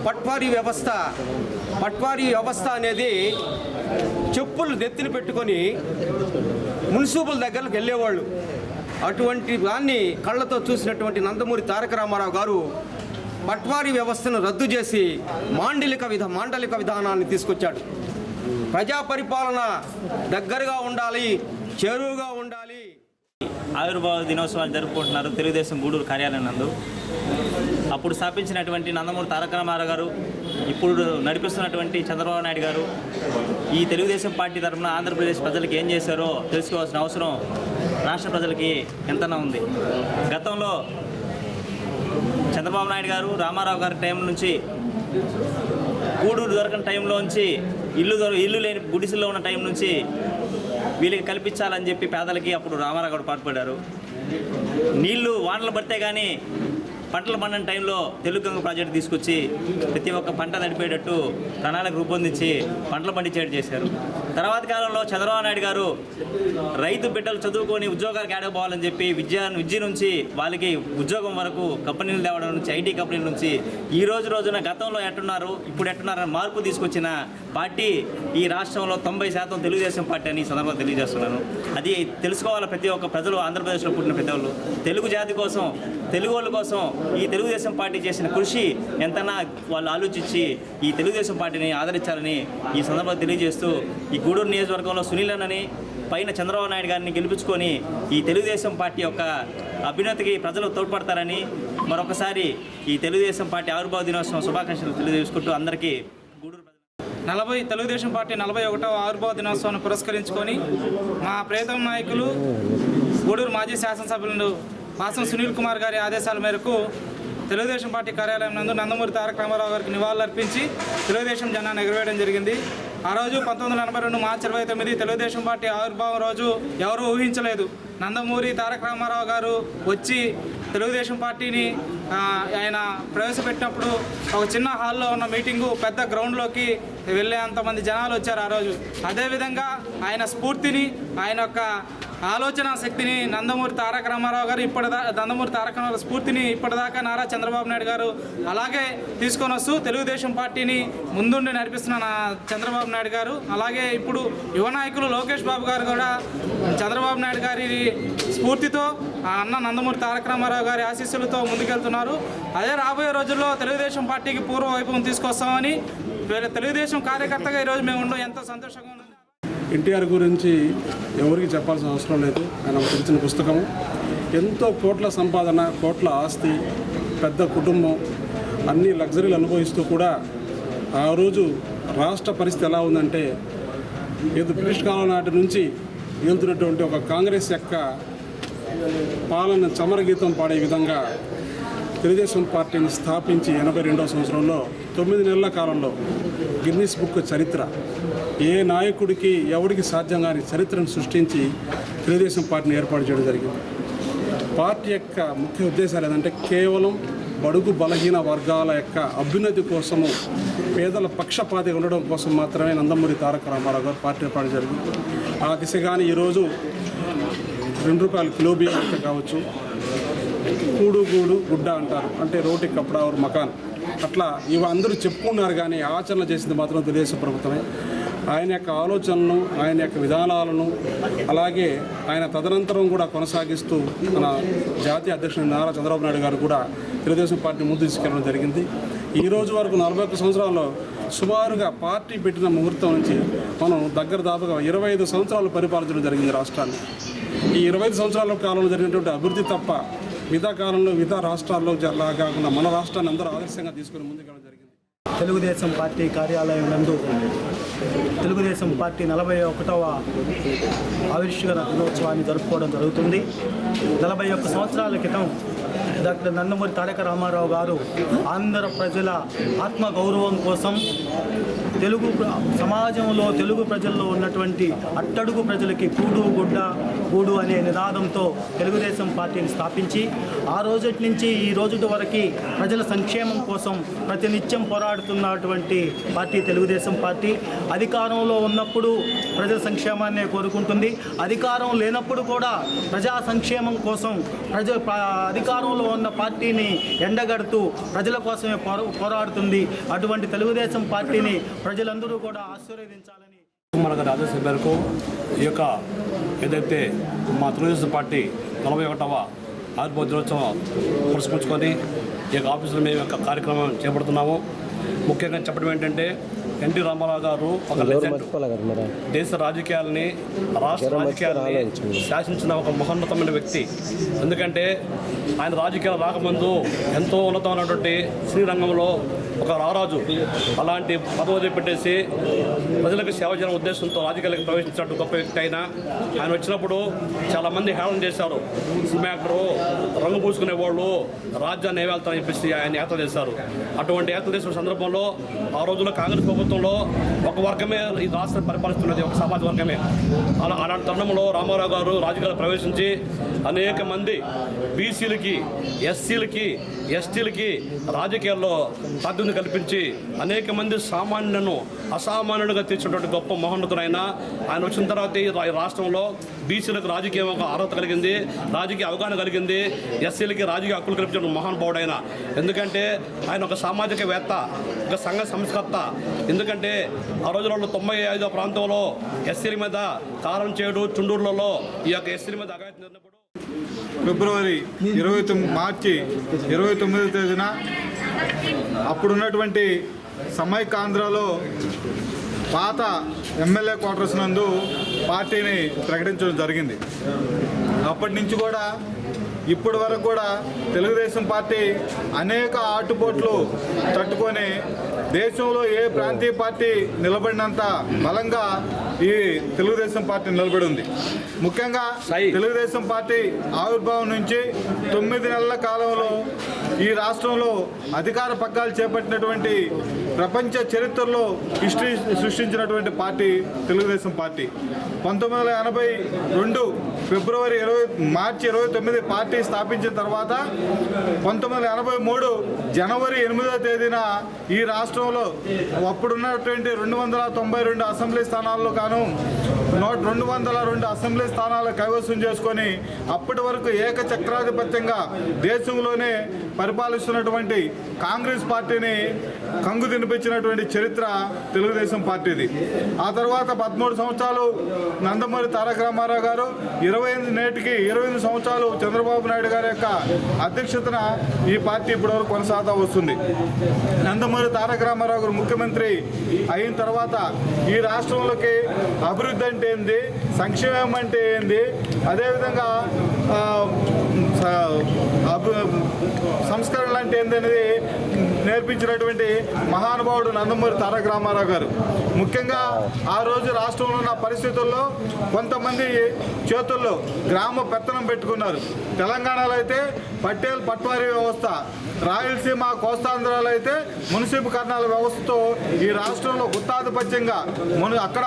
పట్వారీ వ్యవస్థ అనేది చెప్పులు నెత్తిన పెట్టుకొని మున్సిపల్ దగ్గరకు వెళ్ళేవాళ్ళు. అటువంటి దాన్ని కళ్ళతో చూసినటువంటి నందమూరి తారక రామారావు గారు పట్వారీ వ్యవస్థను రద్దు చేసి మాండలిక విధానాన్ని తీసుకొచ్చాడు. ప్రజా పరిపాలన దగ్గరగా ఉండాలి, చేరువుగా ఉండాలి. ఆవిర్భావ దినోత్సవాలు జరుపుకుంటున్నారు తెలుగుదేశం గూడూరు కార్యాలయం నందు. అప్పుడు స్థాపించినటువంటి నందమూరి తారక రామారావు గారు, ఇప్పుడు నడిపిస్తున్నటువంటి చంద్రబాబు నాయుడు గారు ఈ తెలుగుదేశం పార్టీ తరఫున ఆంధ్రప్రదేశ్ ప్రజలకు ఏం చేశారో తెలుసుకోవాల్సిన అవసరం రాష్ట్ర ప్రజలకి ఎంతనా ఉంది. గతంలో చంద్రబాబు నాయుడు గారు, రామారావు గారి టైం నుంచి గూడూరు దొరకని టైంలోంచి ఇల్లు లేని గుడిసెల్లో ఉన్న టైం నుంచి వీళ్ళకి కల్పించాలని చెప్పి పేదలకి అప్పుడు రామారావు గారు పాటుపడ్డారు. నీళ్లు వానలు పడితే కానీ పంటలు పండిన టైంలో తెలుగు గంగ ప్రాజెక్టు తీసుకొచ్చి ప్రతి ఒక్క పంట నడిపేటట్టు ప్రణాళిక రూపొందించి పంటలు పండించేట్టు చేశారు. తర్వాత కాలంలో చంద్రబాబు నాయుడు గారు రైతు బిడ్డలు చదువుకొని ఉద్యోగాలకు ఆడకపోవాలని చెప్పి విద్య నుంచి వాళ్ళకి ఉద్యోగం వరకు కంపెనీలు తేవడం నుంచి, ఐటీ కంపెనీల నుంచి ఈ రోజున గతంలో ఎట్టున్నారు ఇప్పుడు ఎట్టున్నారని మార్పు తీసుకొచ్చిన పార్టీ ఈ రాష్ట్రంలో 90% తెలుగుదేశం పార్టీ అని ఈ సందర్భంగా తెలియజేస్తున్నాను. అది తెలుసుకోవాలి ప్రతి ఒక్క ప్రజలు, ఆంధ్రప్రదేశ్లో పుట్టిన ప్రతి వాళ్ళు. తెలుగు జాతి కోసం, తెలుగు వాళ్ళ కోసం ఈ తెలుగుదేశం పార్టీ చేసిన కృషి ఎంతనా వాళ్ళు ఆలోచించి ఈ తెలుగుదేశం పార్టీని ఆదరించాలని ఈ సందర్భంగా తెలియజేస్తూ, ఈ గూడూరు నియోజకవర్గంలో సునీల్ అన్నని పైన చంద్రబాబు నాయుడు గారిని గెలిపించుకొని ఈ తెలుగుదేశం పార్టీ యొక్క అభ్యున్నతికి ప్రజలు తోడ్పడతారని మరొకసారి ఈ తెలుగుదేశం పార్టీ ఆవిర్భావ దినోత్సవం శుభాకాంక్షలు తెలియజేసుకుంటూ అందరికీ గూడూరు తెలుగుదేశం పార్టీ 41వ ఆవిర్భావ దినోత్సవాన్ని పురస్కరించుకొని మా ప్రియతమ నాయకులు గూడూరు మాజీ శాసనసభ్యులు వాసం సునీల్ కుమార్ గారి ఆదేశాల మేరకు తెలుగుదేశం పార్టీ కార్యాలయం నందు నందమూరి తారక రామారావు గారికి నివాళులర్పించి తెలుగుదేశం జెండాను ఎగురవేయడం జరిగింది. ఆ రోజు 1982 మార్చి 29 తెలుగుదేశం పార్టీ ఆవిర్భావం రోజు ఎవరూ ఊహించలేదు. నందమూరి తారక రామారావు గారు వచ్చి తెలుగుదేశం పార్టీని ఆయన ప్రవేశపెట్టినప్పుడు ఒక చిన్న హాల్లో ఉన్న మీటింగు పెద్ద గ్రౌండ్లోకి వెళ్ళే అంతమంది జనాలు వచ్చారు ఆ రోజు. అదేవిధంగా ఆయన స్ఫూర్తిని, ఆయన యొక్క ఆలోచన శక్తిని నందమూరి తారక రామారావు గారు నందమూరి తారక రామారావు స్ఫూర్తిని ఇప్పటిదాకా నారా చంద్రబాబు నాయుడు గారు అలాగే తీసుకొని వస్తూ తెలుగుదేశం పార్టీని ముందుండి నడిపిస్తున్న చంద్రబాబు నాయుడు గారు, అలాగే ఇప్పుడు యువ నాయకులు లోకేష్ బాబు గారు కూడా చంద్రబాబు నాయుడు గారి స్ఫూర్తితో అన్న నందమూరి తారక రామారావు గారి ఆశీస్సులతో ముందుకెళ్తున్నారు. అదే రాబోయే రోజుల్లో తెలుగుదేశం పార్టీకి పూర్వ వైభవం తీసుకొస్తామని తెలుగుదేశం కార్యకర్తగా ఈరోజు మేము ఉండడం ఎంతో సంతోషంగా ఉంది. ఎన్టీఆర్ గురించి ఎవరికి చెప్పాల్సిన అవసరం లేదు. ఆయన తెలిసిన పుస్తకము. ఎంతో కోట్ల సంపాదన, కోట్ల ఆస్తి, పెద్ద కుటుంబం, అన్ని లగ్జరీలు అనుభవిస్తూ కూడా ఆ రోజు రాష్ట్ర పరిస్థితి ఎలా ఉందంటే ఏదో బ్రిటిష్ కాలం నాటి నుంచి వెళ్తున్నటువంటి ఒక కాంగ్రెస్ యొక్క పాలన చమరగీతం పాడే విధంగా తెలుగుదేశం పార్టీని స్థాపించి 82వ సంవత్సరంలో 9 నెలల కాలంలో గిన్నిస్ బుక్ చరిత్ర, ఏ నాయకుడికి ఎవరికి సాధ్యం కాని చరిత్రను సృష్టించి తెలుగుదేశం పార్టీని ఏర్పాటు చేయడం జరిగింది. పార్టీ యొక్క ముఖ్య ఉద్దేశాలు ఏంటంటే కేవలం బడుగు బలహీన వర్గాల యొక్క అభ్యున్నతి కోసము, పేదల పక్షపాతి ఉండడం కోసం మాత్రమే నందమూరి తారక రామారావు గారు పార్టీ ఏర్పాటు జరిగింది. ఆ దిశగాని ఈరోజు ₹2 కిలో బియ్యం కావచ్చు, కూడు గూడు గుడ్డ అంటారు, అంటే రోటి కపడా और మకాన్, అట్లా ఇవి అందరూ చెప్పుకున్నారు. కానీ ఆచరణ చేసింది మాత్రం తెలుగుదేశం ప్రభుత్వమే. ఆయన యొక్క ఆలోచనలను, ఆయన యొక్క విధానాలను, అలాగే ఆయన తదనంతరం కూడా కొనసాగిస్తూ మన జాతీయ అధ్యక్షుడు నారా చంద్రబాబు నాయుడు గారు కూడా తెలుగుదేశం పార్టీ ముందు తీసుకెళ్ళడం జరిగింది. ఈ రోజు వరకు 41 సంవత్సరాల్లో సుమారుగా పార్టీ పెట్టిన ముహూర్తం నుంచి మనం దాదాపుగా 25 సంవత్సరాలు పరిపాలించడం జరిగింది రాష్ట్రాన్ని. ఈ 25 సంవత్సరాల కాలంలో జరిగినటువంటి అభివృద్ధి తప్ప మిగతా కాలంలో మిగతా రాష్ట్రాల్లో కాకుండా మన రాష్ట్రాన్ని అందరూ ఆదర్శంగా తీసుకుని ముందుకెళ్ళడం జరిగింది. తెలుగుదేశం పార్టీ కార్యాలయం నందు తెలుగుదేశం పార్టీ 41వ ఆవిష్కరణ దినోత్సవాన్ని జరుపుకోవడం జరుగుతుంది. 41 సంవత్సరాల క్రితం డాక్టర్ నందమూరి తారక రామారావు గారు ఆంధ్ర ప్రజల ఆత్మగౌరవం కోసం తెలుగు సమాజంలో తెలుగు ప్రజల్లో ఉన్నటువంటి అట్టడుగు ప్రజలకి కూడు గుడ్డ గూడు అనే నినాదంతో తెలుగుదేశం పార్టీని స్థాపించి ఆ రోజు నుంచి ఈ రోజు వరకు ప్రజల సంక్షేమం కోసం ప్రతినిత్యం పోరాడుతున్నటువంటి పార్టీ తెలుగుదేశం పార్టీ. అధికారంలో ఉన్నప్పుడు ప్రజల సంక్షేమాన్నే కోరుకుంటుంది, అధికారం లేనప్పుడు కూడా ప్రజా సంక్షేమం కోసం అధికారంలో ఉన్న పార్టీని ఎండగడుతూ ప్రజల కోసమే పోరాడుతుంది. అటువంటి తెలుగుదేశం పార్టీని ప్రజలందరూ కూడా ఆశీర్వదించాలని మన ఆదేశం మేరకు ఈ యొక్క ఏదైతే మా తెలుగుదేశం పార్టీ 41వ ఆవిర్భావ దినోత్సవం పురస్కరించుకొని ఈ యొక్క ఆఫీసులో మేము యొక్క కార్యక్రమం చేపడుతున్నాము. ముఖ్యంగా చెప్పడం ఏంటంటే ఎన్టీ రామారావు గారు ఒక లెజెండ్. దేశ రాజకీయాలని, రాష్ట్ర రాజకీయాలని శాసించిన ఒక మహోన్నతమైన వ్యక్తి. ఎందుకంటే ఆయన రాజకీయాలు రాకముందు ఎంతో ఉన్నతమైనటువంటి శ్రీరంగంలో ఒక రారాజు. అలాంటి పదవి పెట్టేసి ప్రజలకు సేవ చేయడం ఉద్దేశంతో రాజకీయాలకు ప్రవేశించినట్టు గొప్ప వ్యక్తి అయినా ఆయన వచ్చినప్పుడు చాలామంది హేళన చేశారు. సినిమా యాక్టరు, రంగు పూసుకునేవాళ్ళు రాజ్యాన్ని ఏవేళ్తారని చెప్పేసి ఆయన యాత్ర చేశారు. అటువంటి యాత్ర చేసిన సందర్భంలో ఆ రోజుల్లో కాంగ్రెస్ ప్రభుత్వంలో ఒక వర్గమే ఈ రాష్ట్రం పరిపాలిస్తున్నది, ఒక సమాజ వర్గమే. అలాంటి తరుణంలో రామారావు గారు రాజకీయాలు ప్రవేశించి అనేక మంది బీసీలకి, ఎస్సీలకి, ఎస్టీలకి రాజకీయాల్లో ప్రాధాన్యత కల్పించి అనేక మంది సామాన్యులను అసామాన్యులుగా తీర్చినటువంటి గొప్ప మహోన్నతుడైన ఆయన వచ్చిన తర్వాత ఈ రాష్ట్రంలో బీసీలకు రాజకీయ అర్హత కలిగింది, రాజకీయ అవగాహన కలిగింది, ఎస్సీలకి రాజకీయ హక్కులు కల్పించిన మహానుభావుడైన. ఎందుకంటే ఆయన ఒక సామాజికవేత్త, ఒక సంఘ సంస్కర్త. ఎందుకంటే ఆ రోజులలో 95వ ప్రాంతంలో ఎస్సీల మీద కారం చేడు, చుండూరులలో ఈ యొక్క ఎస్సీల మీద అగాయత్యం జరిగినప్పుడు మార్చి 29వ తేదీన అప్పుడున్నటువంటి సమైకాంధ్రలో పాత ఎమ్మెల్యే క్వార్టర్స్ నందు పార్టీని ప్రకటించడం జరిగింది. అప్పటి నుంచి కూడా ఇప్పటి వరకు కూడా తెలుగుదేశం పార్టీ అనేక ఆటుపోట్లు తట్టుకొని దేశంలో ఏ ప్రాంతీయ పార్టీ నిలబడినంత బలంగా ఈ తెలుగుదేశం పార్టీ నిలబడి ఉంది. ముఖ్యంగా తెలుగుదేశం పార్టీ ఆవిర్భావం నుంచి 9 నెలల కాలంలో ఈ రాష్ట్రంలో అధికార పగ్గాలు చేపట్టినటువంటి ప్రపంచ చరిత్రలో హిస్టరీ సృష్టించినటువంటి పార్టీ తెలుగుదేశం పార్టీ. 1982 మార్చి 29 పార్టీ స్థాపించిన తర్వాత 1983 జనవరి 8వ తేదీన ఈ రాష్ట్రంలో అప్పుడున్నటువంటి 292 అసెంబ్లీ స్థానాల్లో గాను 202 అసెంబ్లీ స్థానాలు కైవసం చేసుకొని అప్పటి వరకు ఏకచక్రాధిపత్యంగా దేశంలోనే పరిపాలిస్తున్నటువంటి కాంగ్రెస్ పార్టీని కంగు తినిపించినటువంటి చరిత్ర తెలుగుదేశం పార్టీది. ఆ తర్వాత 13 సంవత్సరాలు నందమూరి తారక రామారావు గారు, 28 సంవత్సరాలు చంద్రబాబు నాయుడు గారి యొక్క అధ్యక్షతన ఈ పార్టీ ఇప్పటివరకు కొనసాగుతూ వస్తుంది. నందమూరి తారక రామారావు గారు ముఖ్యమంత్రి అయిన తర్వాత ఈ రాష్ట్రంలోకి అభివృద్ధి అంటే ఏంది, సంక్షేమం అంటే ఏంది, అదేవిధంగా సంస్కరణలు అంటే ఏంది అనేది నేర్పించినటువంటి మహానుభావుడు నందమూరి తారక రామారావు గారు. ముఖ్యంగా ఆ రోజు రాష్ట్రంలో ఉన్న పరిస్థితుల్లో కొంతమంది చేతుల్లో గ్రామ పెత్తనం పెట్టుకున్నారు. తెలంగాణలో అయితే పటేల్ పట్వారీ వ్యవస్థ, రాయలసీమ కోస్తాంధ్రాలో అయితే మున్సిపీకరణాల వ్యవస్థతో ఈ రాష్ట్రంలో గుత్తాధిపత్యంగా అక్కడ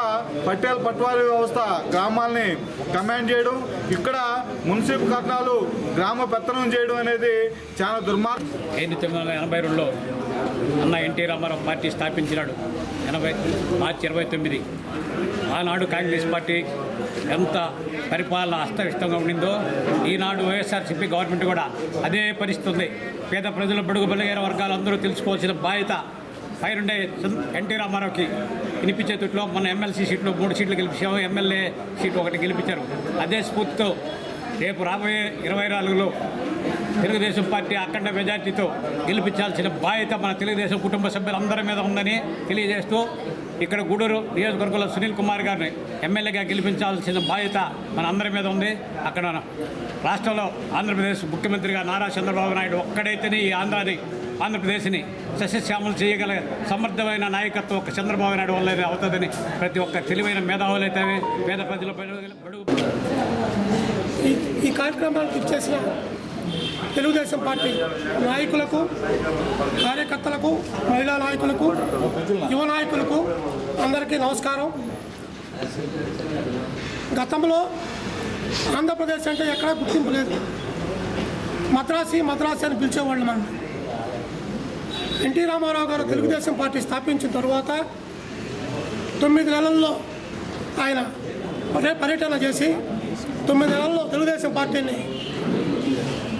పటేల్ పట్వారీ వ్యవస్థ గ్రామాలని కమాండ్ చేయడం, ఇక్కడ మున్సిపీకరణాలు గ్రామ పెత్తనం చేయడం అనేది చాలా దుర్మార్గం. 1982లో అన్న ఎన్టీ రామారావు పార్టీ స్థాపించినాడు. మార్చి 29. ఆనాడు కాంగ్రెస్ పార్టీ ఎంత పరిపాలన అస్తవ్యస్తంగా ఉండిందో ఈనాడు వైఎస్ఆర్సీపీ గవర్నమెంట్ కూడా అదే పరిస్థితి ఉంది. పేద ప్రజల బడుగు బలహీన వర్గాలు అందరూ తెలుసుకోవాల్సిన బాధ్యత పైనుండే ఎన్టీ రామారావుకి వినిపించేతుట్లో మన ఎమ్మెల్సీ సీట్లు 3 సీట్లు గెలిపించాము, ఎమ్మెల్యే సీట్లు 1 గెలిపించారు. అదే స్ఫూర్తితో రేపు రాబోయే 24లో తెలుగుదేశం పార్టీ అఖండ మెజార్టీతో గెలిపించాల్సిన బాధ్యత మన తెలుగుదేశం కుటుంబ సభ్యులందరి మీద ఉందని తెలియజేస్తూ ఇక్కడ గూడూరు నియోజకవర్గంలో సునీల్ కుమార్ గారిని ఎమ్మెల్యేగా గెలిపించాల్సిన బాధ్యత మన అందరి మీద ఉంది. అక్కడ రాష్ట్రంలో ఆంధ్రప్రదేశ్ ముఖ్యమంత్రిగా నారా చంద్రబాబు నాయుడు ఒక్కడైతేనే ఈ ఆంధ్రప్రదేశ్ని సస్యశ్యామలు చేయగల సమర్థమైన నాయకత్వం ఒక చంద్రబాబు నాయుడు వల్లనే అవుతుందని ప్రతి ఒక్క తెలివైన మేధావులైతే పేద ప్రజల బడుగు ఈ కార్యక్రమానికి ఇచ్చేసిన తెలుగుదేశం పార్టీ నాయకులకు, కార్యకర్తలకు, మహిళా నాయకులకు, యువ నాయకులకు అందరికీ నమస్కారం. గతంలో ఆంధ్రప్రదేశ్ అంటే ఎక్కడా గుర్తింపు లేదు. మద్రాసి అని పిలిచేవాళ్ళు. మనం ఎన్టీ రామారావు గారు తెలుగుదేశం పార్టీ స్థాపించిన తర్వాత 9 నెలల్లో ఆయన పర్యటన చేసి 9 నెలల్లో తెలుగుదేశం పార్టీని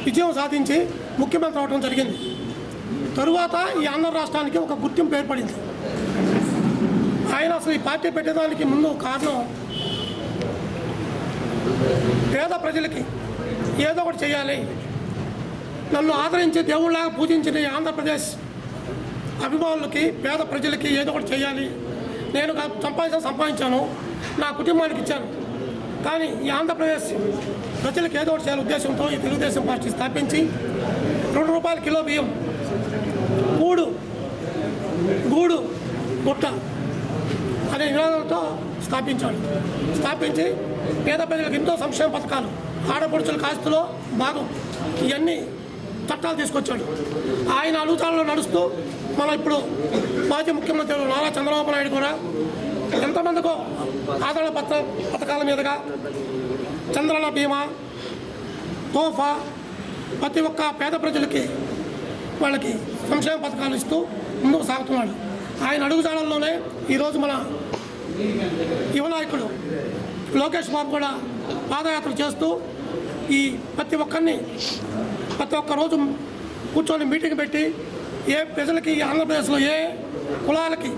విజయం సాధించి ముఖ్యమంత్రి అవడం జరిగింది. తరువాత ఈ ఆంధ్ర రాష్ట్రానికి ఒక గుర్తింపు ఏర్పడింది. ఆయన అసలు ఈ పార్టీ పెట్టడానికి ముందు కారణం పేద ప్రజలకి ఏదో ఒకటి చేయాలి, నన్ను ఆదరించి దేవుళ్ళలాగా పూజించిన ఈ ఆంధ్రప్రదేశ్ అభిమానులకి, పేద ప్రజలకి ఏదో ఒకటి చేయాలి. నేను సంపాదించాను, నా కుటుంబానికి ఇచ్చాను, కానీ ఈ ఆంధ్రప్రదేశ్ ప్రజలకు ఏదో ఒకటి చేయాలి ఉద్దేశంతో ఈ తెలుగుదేశం పార్టీ స్థాపించి 2 రూపాయల కిలో బియ్యం, గూడు గుట్ట అనే నినాదంతో స్థాపించి పేద ప్రజలకు ఎంతో సంక్షేమ పథకాలు, ఆడపడుచుల ఆస్తిలో భాగం, ఇవన్నీ చట్టాలు తీసుకొచ్చాడు. ఆయన అడుగుతాలలో నడుస్తూ మనం ఇప్పుడు మాజీ ముఖ్యమంత్రి నారా చంద్రబాబు నాయుడు కూడా ఎంతమందికో ఆదరణ పథకాల మీదుగా చంద్రన్న బీమా, తోఫా, ప్రతి ఒక్క పేద ప్రజలకి వాళ్ళకి సంక్షేమ పథకాలు ఇస్తూ ముందుకు సాగుతున్నాడు. ఆయన అడుగుజాడల్లోనే ఈరోజు మన యువ నాయకుడు లోకేష్ బాబు కూడా పాదయాత్ర చేస్తూ ఈ ప్రతి ఒక్క రోజు కూర్చొని మీటింగ్ పెట్టి ఏ ప్రజలకి ఆంధ్రప్రదేశ్లో ఏ కులాలకి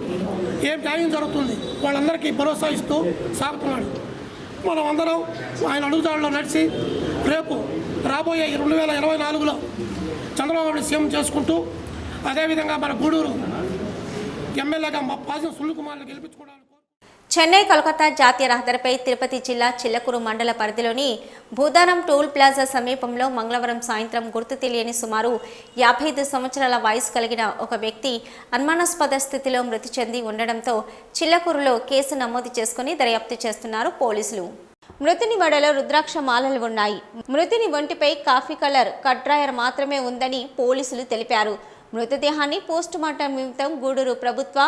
ఏం న్యాయం జరుగుతుంది వాళ్ళందరికీ భరోసా ఇస్తూ సాగుతున్నాడు. మనం అందరం ఆయన అడుగుదాడులో నడిచి రేపు రాబోయే 2024లో చంద్రబాబు సీఎం చేసుకుంటూ అదేవిధంగా మన గూడూరు ఎమ్మెల్యేగా మా పాజం సునీల్ కుమార్ని గెలిపించుకోవడానికి చెన్నై కోల్కతా జాతీయ రహదారిపై తిరుపతి జిల్లా చిల్లకూరు మండల పరిధిలోని భూదానం టోల్ ప్లాజా సమీపంలో మంగళవారం సాయంత్రం గుర్తు తెలియని సుమారు 55 సంవత్సరాల వయసు కలిగిన ఒక వ్యక్తి అనుమానాస్పద స్థితిలో మృతి చెంది ఉండడంతో చిల్లకూరులో కేసు నమోదు చేసుకుని దర్యాప్తు చేస్తున్నారు పోలీసులు. మృతుని మెడలో రుద్రాక్ష మాలలు ఉన్నాయి. మృతుని ఒంటిపై కాఫీ కలర్ కట్రాయర్ మాత్రమే ఉందని పోలీసులు తెలిపారు. మృతదేహాన్ని పోస్టుమార్టం నిమిత్తం గూడూరు ప్రభుత్వ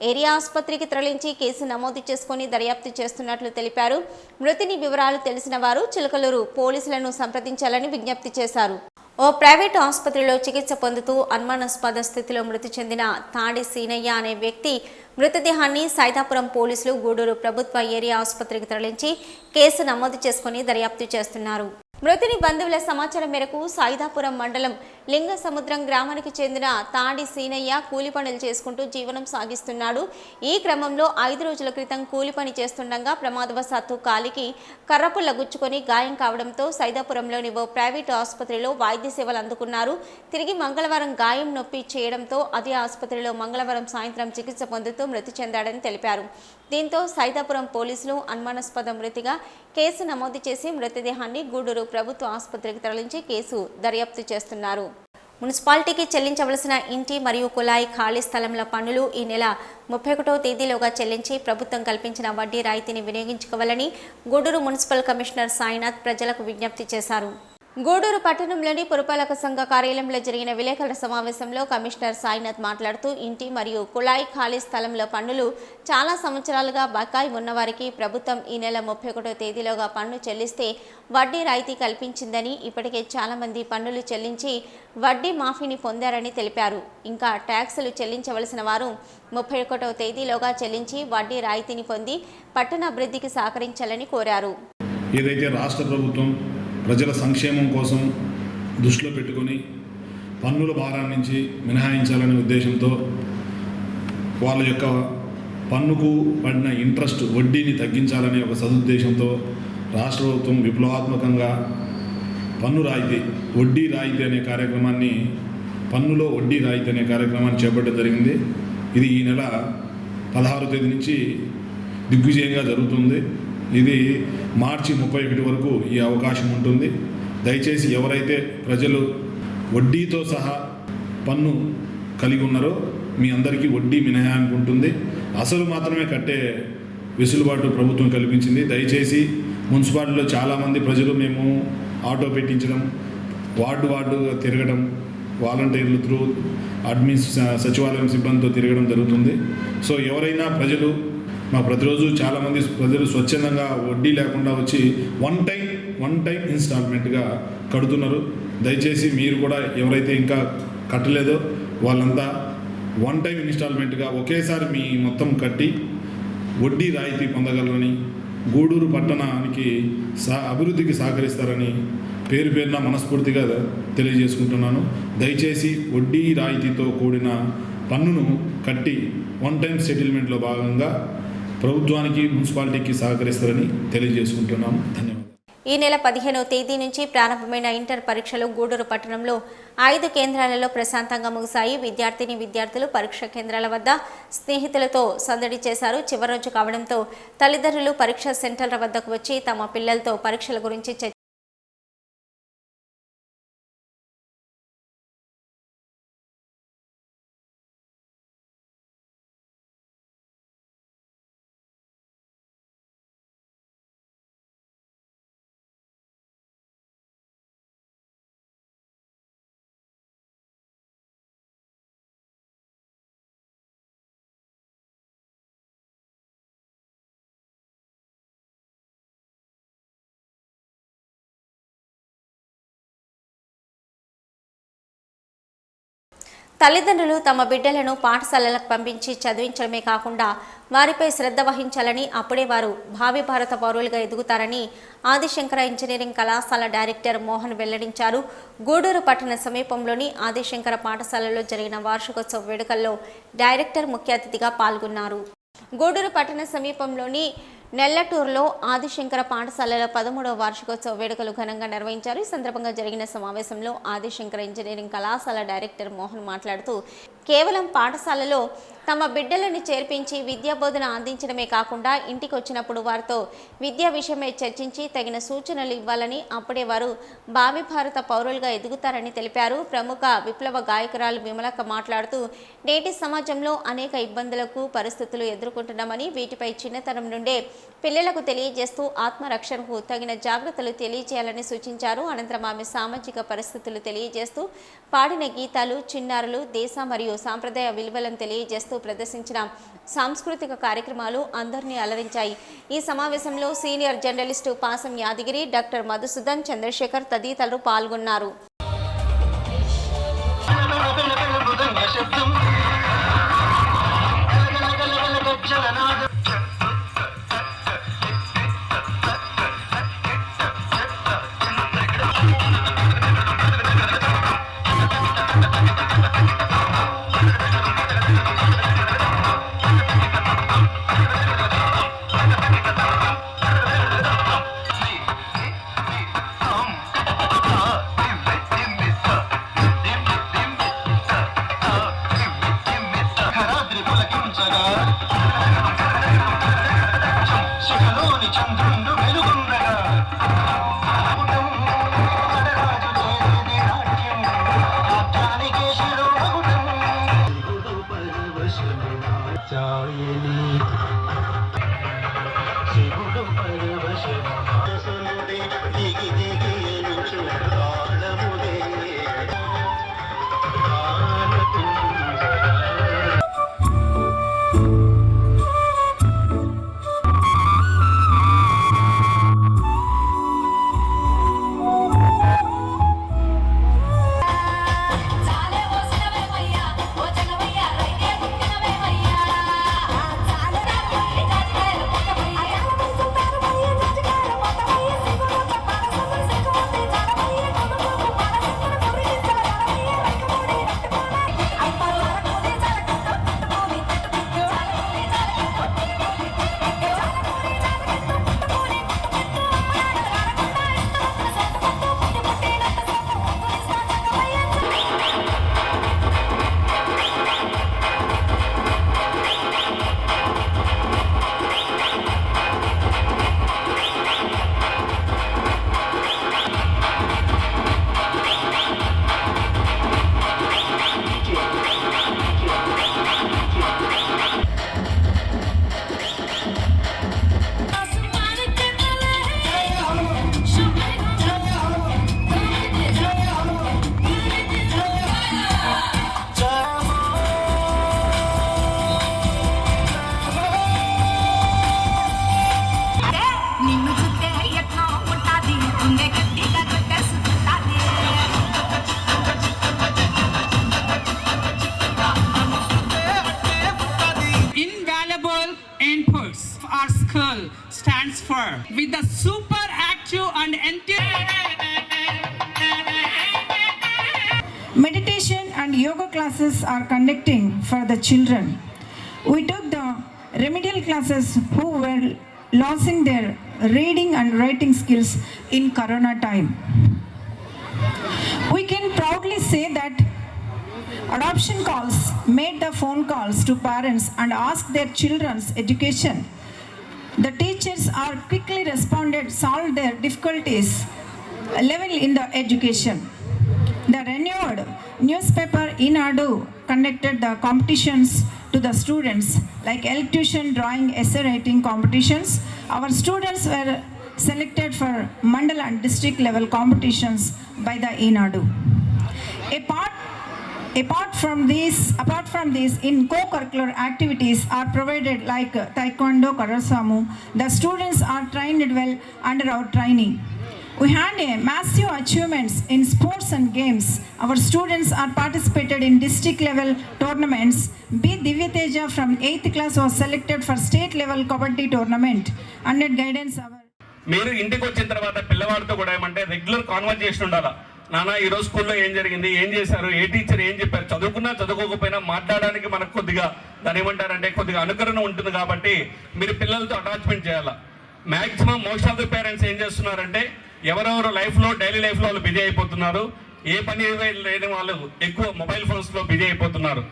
ఏరియా ఆసుపత్రికి తరలించి కేసు నమోదు చేసుకుని దర్యాప్తు చేస్తున్నట్లు తెలిపారు. మృతుని వివరాలు తెలిసిన వారు చిలకలూరు పోలీసులను సంప్రదించాలని విజ్ఞప్తి చేశారు. ఓ ప్రైవేటు ఆసుపత్రిలో చికిత్స పొందుతూ అనుమానాస్పద స్థితిలో మృతి చెందిన తాడి సీనయ్య అనే వ్యక్తి మృతదేహాన్ని సైదాపురం పోలీసులు గూడూరు ప్రభుత్వ ఏరియా ఆసుపత్రికి తరలించి కేసు నమోదు చేసుకుని దర్యాప్తు చేస్తున్నారు. మృతుని బంధువుల సమాచారం మేరకు సైదాపురం మండలం లింగసముద్రం గ్రామానికి చెందిన తాడి సీనయ్య కూలి పనులు చేసుకుంటూ జీవనం సాగిస్తున్నాడు. ఈ క్రమంలో 5 రోజుల క్రితం కూలి పని చేస్తుండగా ప్రమాదవశాత్తు కాలికి కర్రపుల్ల గుచ్చుకొని గాయం కావడంతో సైదాపురంలోని ఓ ప్రైవేటు ఆసుపత్రిలో వైద్య సేవలు అందుకున్నారు. తిరిగి మంగళవారం గాయం నొప్పి చేయడంతో అదే ఆసుపత్రిలో మంగళవారం సాయంత్రం చికిత్స పొందుతూ మృతి చెందాడని తెలిపారు. దీంతో సైదాపురం పోలీసులు అనుమానాస్పద మృతిగా కేసు నమోదు చేసి మృతదేహాన్ని గూడూరు ప్రభుత్వ ఆసుపత్రికి తరలించి కేసు దర్యాప్తు చేస్తున్నారు. మున్సిపాలిటీకి చెల్లించవలసిన ఇంటి మరియు కుళాయి ఖాళీ స్థలంల పన్నులు ఈ నెల 31వ తేదీలోగా చెల్లించి ప్రభుత్వం కల్పించిన వడ్డీ రాయితీని వినియోగించుకోవాలని గూడూరు మున్సిపల్ కమిషనర్ సాయినాథ్ ప్రజలకు విజ్ఞప్తి చేశారు. గూడూరు పట్టణంలోని పురపాలక సంఘ కార్యాలయంలో జరిగిన విలేకరుల సమావేశంలో కమిషనర్ సాయినాథ్ మాట్లాడుతూ ఇంటి మరియు కుళాయి ఖాళీ స్థలంలో పన్నులు చాలా సంవత్సరాలుగా బకాయి ఉన్నవారికి ప్రభుత్వం ఈ నెల 31వ తేదీలోగా పన్ను చెల్లిస్తే వడ్డీ రాయితీ కల్పించిందని, ఇప్పటికే చాలా మంది పన్నులు చెల్లించి వడ్డీ మాఫీని పొందారని తెలిపారు. ఇంకా ట్యాక్సులు చెల్లించవలసిన వారు 31వ తేదీలోగా చెల్లించి వడ్డీ రాయితీని పొంది పట్టణాభివృద్ధికి సహకరించాలని కోరారు. ఏదైతే రాష్ట్ర ప్రభుత్వం ప్రజల సంక్షేమం కోసం దృష్టిలో పెట్టుకొని పన్నుల భారాన్ని నుంచి మినహాయించాలనే ఉద్దేశంతో వాళ్ళ యొక్క పన్నుకు పడిన ఇంట్రెస్ట్ వడ్డీని తగ్గించాలనే ఒక సదుద్దేశంతో రాష్ట్ర ప్రభుత్వం విప్లవాత్మకంగా పన్ను రాయితీ వడ్డీ రాయితీ అనే కార్యక్రమాన్ని పన్నులో వడ్డీ రాయితీ అనే కార్యక్రమాన్ని చేపట్టడం జరిగింది. ఇది ఈ నెల 16వ తేదీ నుంచి దిగ్విజయంగా జరుగుతుంది. ఇది మార్చి 31 వరకు ఈ అవకాశం ఉంటుంది. దయచేసి ఎవరైతే ప్రజలు వడ్డీతో సహా పన్ను కలిగి ఉన్నారో మీ అందరికీ వడ్డీ మినహాయింపు ఉంటుంది. అసలు మాత్రమే కట్టే వెసులుబాటు ప్రభుత్వం కల్పించింది. దయచేసి మున్సిపాలిటీలో చాలామంది ప్రజలు మేము ఆటో పెట్టించడం, వార్డుగా తిరగడం, వాలంటీర్లు త్రూ సచివాలయం సిబ్బందితో తిరగడం జరుగుతుంది. సో ఎవరైనా ప్రజలు ప్రతిరోజు చాలామంది ప్రజలు స్వచ్ఛందంగా వడ్డీ లేకుండా వచ్చి వన్ టైం ఇన్స్టాల్మెంట్గా కడుతున్నారు. దయచేసి మీరు కూడా ఎవరైతే ఇంకా కట్టలేదో వాళ్ళంతా వన్ టైం ఇన్స్టాల్మెంట్గా ఒకేసారి మీ మొత్తం కట్టి వడ్డీ రాయితీ పొందగలరని, గూడూరు పట్టణానికి అభివృద్ధికి సహకరిస్తారని పేరున మనస్ఫూర్తిగా తెలియజేసుకుంటున్నాను. దయచేసి వడ్డీ రాయితీతో కూడిన పన్నును కట్టి వన్ టైం సెటిల్మెంట్లో భాగంగా ప్రభుత్వానికి, మున్సిపాలిటీకి సహకరిస్తారని తెలియజేసుకుంటున్నాము. ధన్యవాదాలు. ఈ నెల 15వ తేదీ నుంచి ప్రారంభమైన ఇంటర్ పరీక్షలు గూడూరు పట్టణంలో 5 కేంద్రాలలో ప్రశాంతంగా ముగిశాయి. విద్యార్థులు పరీక్ష కేంద్రాల వద్ద స్నేహితులతో సందడి చేశారు. చివరి రోజు కావడంతో తల్లిదండ్రులు పరీక్ష సెంటర్ల వద్దకు వచ్చి తమ పిల్లలతో పరీక్షల గురించి తల్లిదండ్రులు తమ బిడ్డలను పాఠశాలలకు పంపించి చదివించడమే కాకుండా వారిపై శ్రద్ధ వహించాలని, అప్పుడే వారు భావి భారత పౌరులుగా ఎదుగుతారని ఆదిశంకర ఇంజనీరింగ్ కళాశాల డైరెక్టర్ మోహన్ వెల్లడించారు. గూడూరు పట్టణ సమీపంలోని ఆదిశంకర పాఠశాలలో జరిగిన వార్షికోత్సవ వేడుకల్లో డైరెక్టర్ ముఖ్య అతిథిగా పాల్గొన్నారు. గూడూరు పట్టణ సమీపంలోని నెల్లటూరులో ఆదిశంకర పాఠశాలలో 13వ వార్షికోత్సవ వేడుకలు ఘనంగా నిర్వహించారు. ఈ సందర్భంగా జరిగిన సమావేశంలో ఆదిశంకర ఇంజనీరింగ్ కళాశాల డైరెక్టర్ మోహన్ మాట్లాడుతూ, కేవలం పాఠశాలలో తమ బిడ్డలను చేర్పించి విద్యాబోధన అందించడమే కాకుండా ఇంటికి వచ్చినప్పుడు వారితో విద్యా విషయమై చర్చించి తగిన సూచనలు ఇవ్వాలని, అప్పుడే వారు భావి భారత పౌరులుగా ఎదుగుతారని తెలిపారు. ప్రముఖ విప్లవ గాయకురాలు విమలక్క మాట్లాడుతూ, నేటి సమాజంలో అనేక ఇబ్బందులకు పరిస్థితులు ఎదుర్కొంటున్నామని, వీటిపై చిన్నతనం నుండే పిల్లలకు తెలియజేస్తూ ఆత్మరక్షణకు తగిన జాగ్రత్తలు తెలియజేయాలని సూచించారు. అనంతరం ఆమె సామాజిక పరిస్థితులు తెలియజేస్తూ పాడిన గీతాలు, చిన్నారులు దేశ మరియు సాంప్రదాయ విలువలను తెలియజేస్తూ ప్రదర్శించిన సాంస్కృతిక కార్యక్రమాలు అందరినీ అలరించాయి. ఈ సమావేశంలో సీనియర్ జర్నలిస్టు పాసం యాదగిరి, డాక్టర్ మధుసూదన్, చంద్రశేఖర్ తదితరులు పాల్గొన్నారు. Bye. our school stands for. With the super active and meditation and yoga classes are conducting for the children. We took the remedial classes who were losing their reading and writing skills in Corona time. We can proudly say that adoption calls made the phone calls to parents and asked their children's education. The teachers are quickly responded, solved their difficulties level in the education. The renewed newspaper Eenadu conducted the competitions to the students like electrocution, drawing, essay writing competitions. Our students were selected for mandal and district level competitions by the Eenadu. Apart from these, in co-curricular activities are provided like Taekwondo, Karasamu. The students are trained well under our training. We had a massive achievements in sports and games. Our students are participated in district level tournaments. B. Divya Teja from 8th class was selected for state level kabaddi tournament. Under guidance our మీరు ఇంటికి వచ్చిన తర్వాత పిల్లవాడితో కూడా ఏమంటే రెగ్యులర్ కాన్వర్జేషన్ ఉండాలా. నాన్న ఈరోజు స్కూల్లో ఏం జరిగింది, ఏం చేశారు, ఏ టీచర్ ఏం చెప్పారు, చదువుకున్నా చదువుకోకపోయినా మాట్లాడడానికి మనకు కొద్దిగా దాని ఏమంటారంటే కొద్దిగా అనుకరణ ఉంటుంది. కాబట్టి మీరు పిల్లలతో అటాచ్మెంట్ చేయాలా. Maximum most of the parents ఏం చేస్తున్నారంటే ఎవరెవరు లైఫ్లో డైలీ లైఫ్లో వాళ్ళు బిజీ అయిపోతున్నారు. ఏ పని లేని వాళ్ళు ఎక్కువ మొబైల్ ఫోన్స్లో బిజీ అయిపోతున్నారు.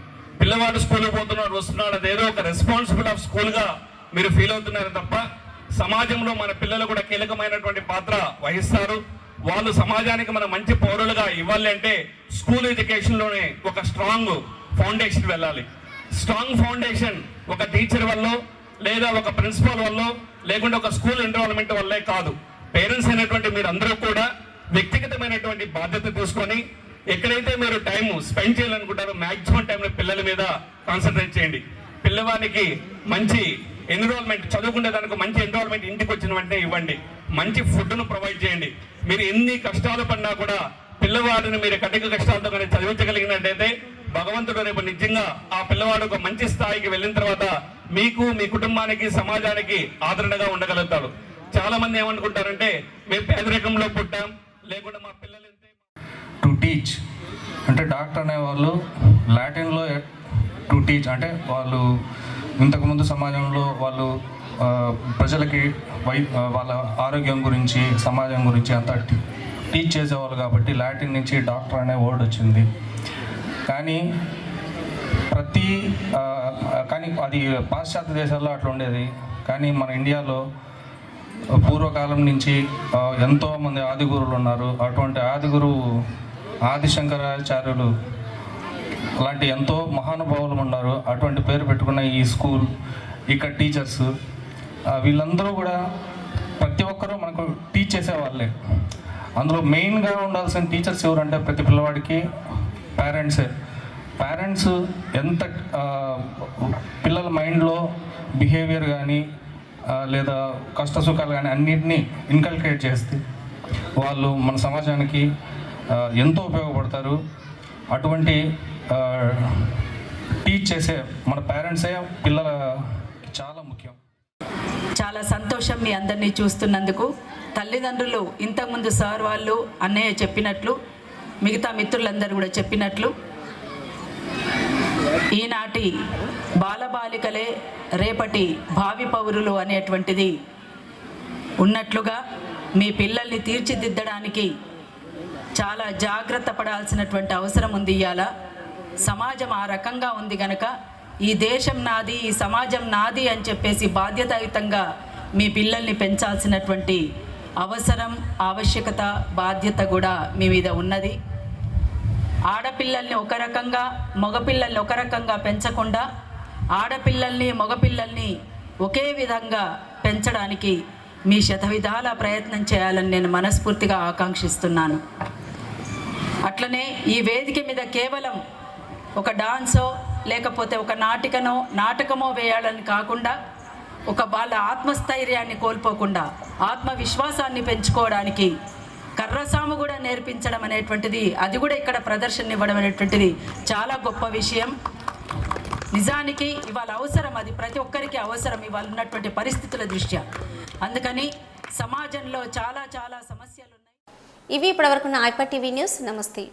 పిల్లవాడు స్కూల్కి పోతున్నాడు, వస్తున్నాడు, అదేదో ఒక రెస్పాన్సిబుల్ ఆఫ్ స్కూల్గా మీరు ఫీల్ అవుతున్నారు తప్ప సమాజంలో మన పిల్లలు కూడా కీలకమైనటువంటి పాత్ర వహిస్తారు. వాళ్ళు సమాజానికి మన మంచి పౌరులుగా ఇవ్వాలి అంటే స్కూల్ ఎడ్యుకేషన్లోనే ఒక స్ట్రాంగ్ ఫౌండేషన్ వెళ్ళాలి. స్ట్రాంగ్ ఫౌండేషన్ ఒక టీచర్ వల్ల లేదా ఒక ప్రిన్సిపల్ వల్ల లేకుంటే ఒక స్కూల్ ఎన్రోల్మెంట్ వల్లే కాదు. పేరెంట్స్ అయినటువంటి మీరు అందరూ కూడా వ్యక్తిగతమైనటువంటి బాధ్యత తీసుకొని ఎక్కడైతే మీరు టైం స్పెండ్ చేయాలనుకుంటారో మ్యాక్సిమం టైంలో పిల్లల మీద కాన్సన్ట్రేట్ చేయండి. పిల్లవానికి మంచి ఎన్రోల్మెంట్, చదువుకునే దానికి మంచి ఎన్రోల్మెంట్ ఇంటికి వచ్చిన వెంటనే ఇవ్వండి. మంచి ఫుడ్ను ప్రొవైడ్ చేయండి. మీరు ఎన్ని కష్టాలు పడినా కూడా పిల్లవాడిని మీరు కటిక కష్టాలతో కానీ చదివించగలిగినట్టయితే భగవంతుడు రేపు నిజంగా ఆ పిల్లవాడు ఒక మంచి స్థాయికి వెళ్ళిన తర్వాత మీకు, మీ కుటుంబానికి, సమాజానికి ఆదరణగా ఉండగలుగుతాడు. చాలా మంది ఏమనుకుంటారంటే మేము పేదరికంలో పుట్టాం లేకుండా మా పిల్లలు టు టీచ్ అంటే డాక్టర్ అనేవాళ్ళు లాటిన్లో టు టీచ్ అంటే వాళ్ళు ఇంతకుముందు సమాజంలో వాళ్ళు ప్రజలకి వాళ్ళ ఆరోగ్యం గురించి, సమాజం గురించి అంతా టీచ్ చేసేవాళ్ళు కాబట్టి లాటిన్ నుంచి డాక్టర్ అనే వర్డ్ వచ్చింది. కానీ అది పాశ్చాత్య దేశాల్లో అట్లా ఉండేది. కానీ మన ఇండియాలో పూర్వకాలం నుంచి ఎంతోమంది ఆదిగురువులు ఉన్నారు. అటువంటి ఆదిగురువు ఆదిశంకరాచార్యులు అలాంటి ఎంతో మహానుభావులు ఉన్నారు. అటువంటి పేరు పెట్టుకున్న ఈ స్కూల్, ఇక్కడ టీచర్స్ వీళ్ళందరూ కూడా ప్రతి ఒక్కరూ మనకు టీచ్ చేసేవాళ్ళే. అందులో మెయిన్గా ఉండాల్సిన టీచర్స్ ఎవరంటే ప్రతి పిల్లవాడికి పేరెంట్స్ ఎంత పిల్లల మైండ్లో బిహేవియర్ కానీ లేదా కష్ట సుఖాలు కానీ అన్నింటినీ ఇన్కల్కేట్ చేస్తే వాళ్ళు మన సమాజానికి ఎంతో ఉపయోగపడతారు. అటువంటి టీచ్ చేసే మన పేరెంట్సే పిల్లలకి చాలా ముఖ్యం. చాలా సంతోషం మీ అందరినీ చూస్తున్నందుకు. తల్లిదండ్రులు ఇంతకుముందు సార్ వాళ్ళు, అన్నయ్య చెప్పినట్లు, మిగతా మిత్రులందరూ కూడా చెప్పినట్లు ఈనాటి బాలబాలికలే రేపటి భావి పౌరులు అనేటువంటిది ఉన్నట్లుగా మీ పిల్లల్ని తీర్చిదిద్దడానికి చాలా జాగ్రత్త పడాల్సినటువంటి అవసరం ఉంది. ఇవాళ సమాజం ఆ రకంగా ఉంది కనుక ఈ దేశం నాది, ఈ సమాజం నాది అని చెప్పేసి బాధ్యతాయుతంగా మీ పిల్లల్ని పెంచాల్సినటువంటి అవసరం, ఆవశ్యకత, బాధ్యత కూడా మీ మీద ఉన్నది. ఆడపిల్లల్ని ఒక రకంగా, మగపిల్లల్ని ఒక రకంగా పెంచకుండా ఆడపిల్లల్ని, మగపిల్లల్ని ఒకే విధంగా పెంచడానికి మీ శతవిధాల ప్రయత్నం చేయాలని నేను మనస్ఫూర్తిగా ఆకాంక్షిస్తున్నాను. అట్లనే ఈ వేదిక మీద కేవలం ఒక డాన్సో లేకపోతే ఒక నాటకమో వేయాలని కాకుండా వాళ్ళ ఆత్మస్థైర్యాన్ని కోల్పోకుండా ఆత్మవిశ్వాసాన్ని పెంచుకోవడానికి కర్రసాము కూడా నేర్పించడం అనేటువంటిది, అది కూడా ఇక్కడ ప్రదర్శన ఇవ్వడం అనేటువంటిది చాలా గొప్ప విషయం. నిజానికి ఇవాళ అవసరం, అది ప్రతి ఒక్కరికి అవసరం ఇవాళ ఉన్నటువంటి పరిస్థితుల దృష్ట్యా. అందుకని సమాజంలో చాలా సమస్యలు ఉన్నాయి. ఇవి ఇప్పటివరకు నా ఐపర్ టీవీ న్యూస్. నమస్తే.